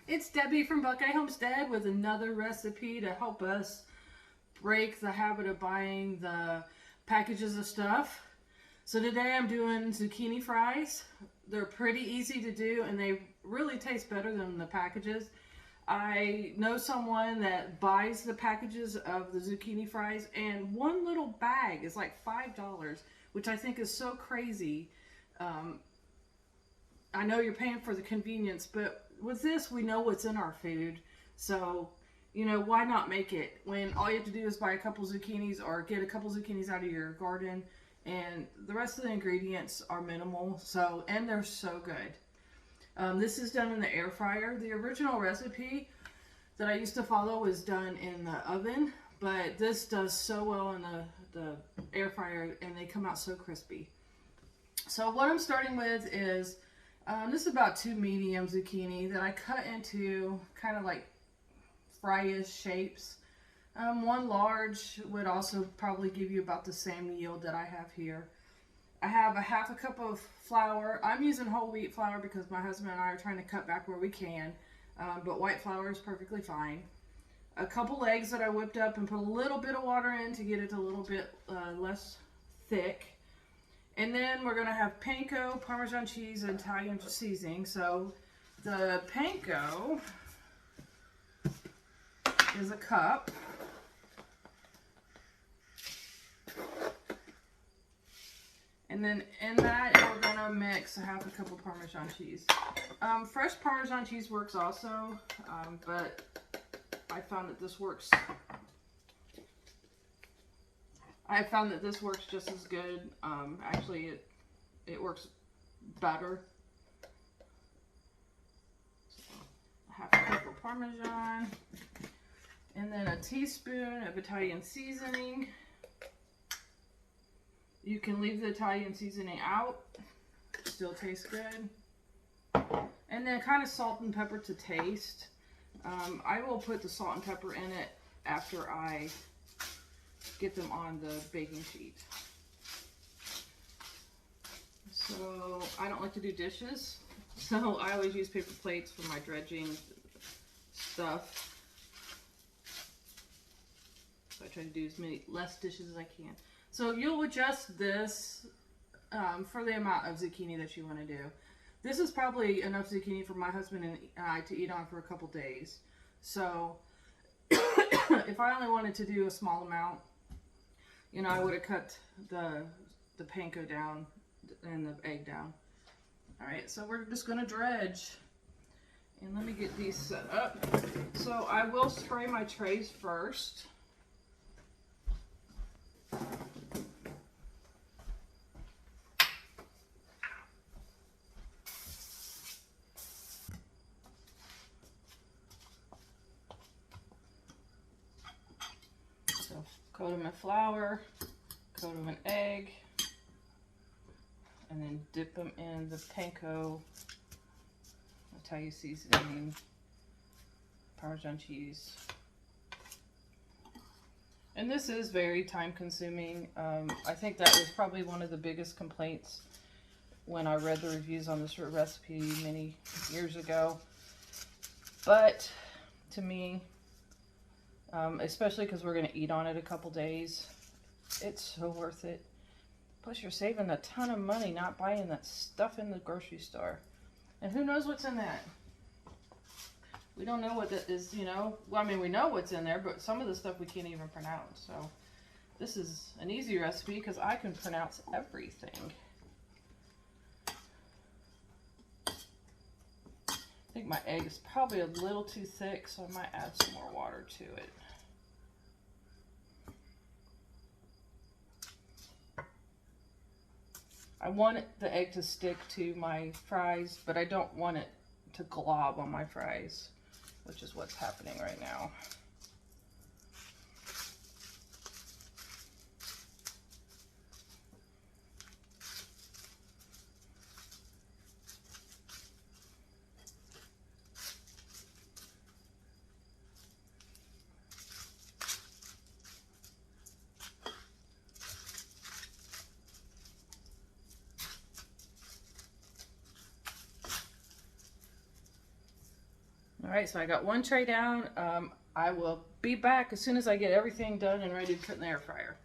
It's Debbie from Buckeye Homestead with another recipe to help us break the habit of buying the packages of stuff. So today I'm doing zucchini fries. They're pretty easy to do and they really taste better than the packages. I know someone that buys the packages of the zucchini fries, and one little bag is like $5, which I think is so crazy. I know you're paying for the convenience, but with this, we know what's in our food. So, you know, why not make it when all you have to do is buy a couple zucchinis or get a couple zucchinis out of your garden, and the rest of the ingredients are minimal. So, and they're so good. This is done in the air fryer. The original recipe that I used to follow was done in the oven, but this does so well in the air fryer, and they come out so crispy. So what I'm starting with is this is about 2 medium zucchini that I cut into kind of like fry-ish shapes. One large would also probably give you about the same yield that I have here. I have a half a cup of flour. I'm using whole wheat flour because my husband and I are trying to cut back where we can, but white flour is perfectly fine. A couple eggs that I whipped up and put a little bit of water in to get it a little bit less thick. And then we're going to have panko, Parmesan cheese, and Italian seasoning. So the panko is a cup. And then in that, we're going to mix a half a cup of Parmesan cheese. Fresh Parmesan cheese works also, but I found that this works. I found that this works just as good. Actually, it works better. So, half a cup of Parmesan, and then a teaspoon of Italian seasoning. You can leave the Italian seasoning out, still tastes good. And then kind of salt and pepper to taste. I will put the salt and pepper in it after I get them on the baking sheet. So I don't like to do dishes, so I always use paper plates for my dredging stuff. So I try to do less dishes as I can. So you'll adjust this for the amount of zucchini that you want to do. This is probably enough zucchini for my husband and I to eat on for a couple days. So if I only wanted to do a small amount, you know, I would have cut the panko down and the egg down. All right, so we're just going to dredge. And let me get these set up. So I will spray my trays first. So coat them in flour, coat them in egg, and then dip them in the panko, Italian seasoning, Parmesan cheese. And this is very time consuming. I think that was probably one of the biggest complaints when I read the reviews on this recipe many years ago. But to me, especially because we're going to eat on it a couple days, it's so worth it. Plus you're saving a ton of money not buying that stuff in the grocery store. And who knows what's in that? We don't know what that is, you know. Well, I mean, we know what's in there, but some of the stuff we can't even pronounce. So this is an easy recipe because I can pronounce everything. I think my egg is probably a little too thick, so I might add some more water to it. I want the egg to stick to my fries, but I don't want it to glob on my fries, which is what's happening right now. All right, so I got one tray down. I will be back as soon as I get everything done and ready to put in the air fryer.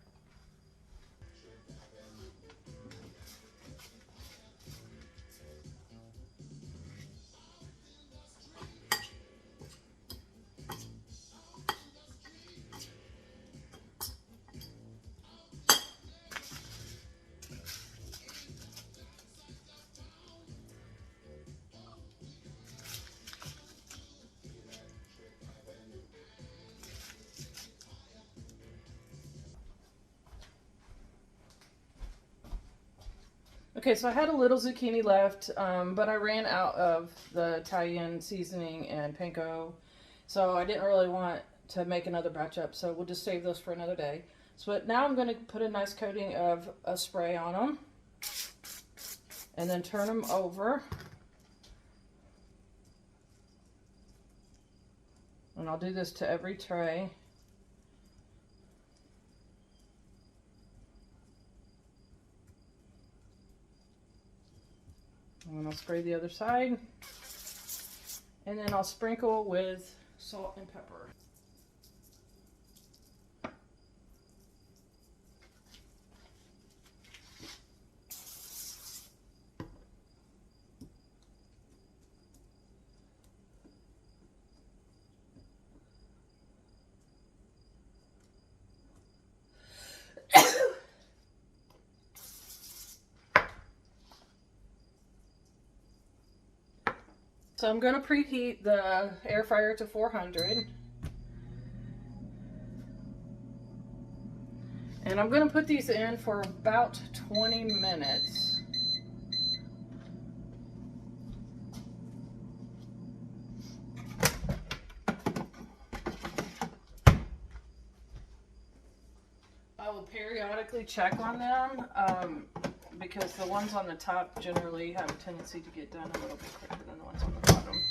Okay, so I had a little zucchini left, but I ran out of the Italian seasoning and panko, so I didn't really want to make another batch up, so we'll just save those for another day. So now I'm going to put a nice coating of a spray on them, and then turn them over. And I'll do this to every tray. And then I'll spray the other side. And then I'll sprinkle with salt and pepper. So I'm going to preheat the air fryer to 400. And I'm going to put these in for about 20 minutes. I will periodically check on them because the ones on the top generally have a tendency to get done a little bit quicker than the ones on the bottom.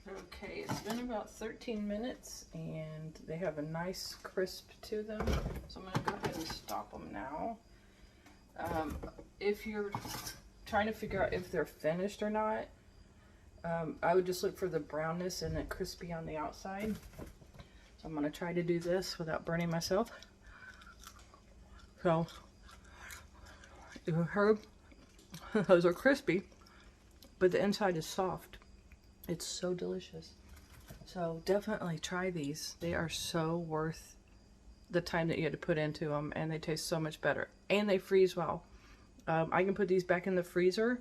Okay, it's been about 13 minutes and they have a nice crisp to them. So I'm going to go ahead and stop them now. If you're trying to figure out if they're finished or not, I would just look for the brownness and the crispy on the outside. So I'm going to try to do this without burning myself. So, you heard, those are crispy, but the inside is soft. It's so delicious. So definitely try these. They are so worth the time that you had to put into them, and they taste so much better. And they freeze well. I can put these back in the freezer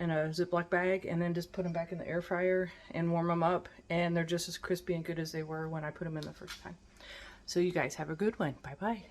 in a Ziploc bag and then just put them back in the air fryer and warm them up, and they're just as crispy and good as they were when I put them in the first time. So you guys have a good one. Bye bye.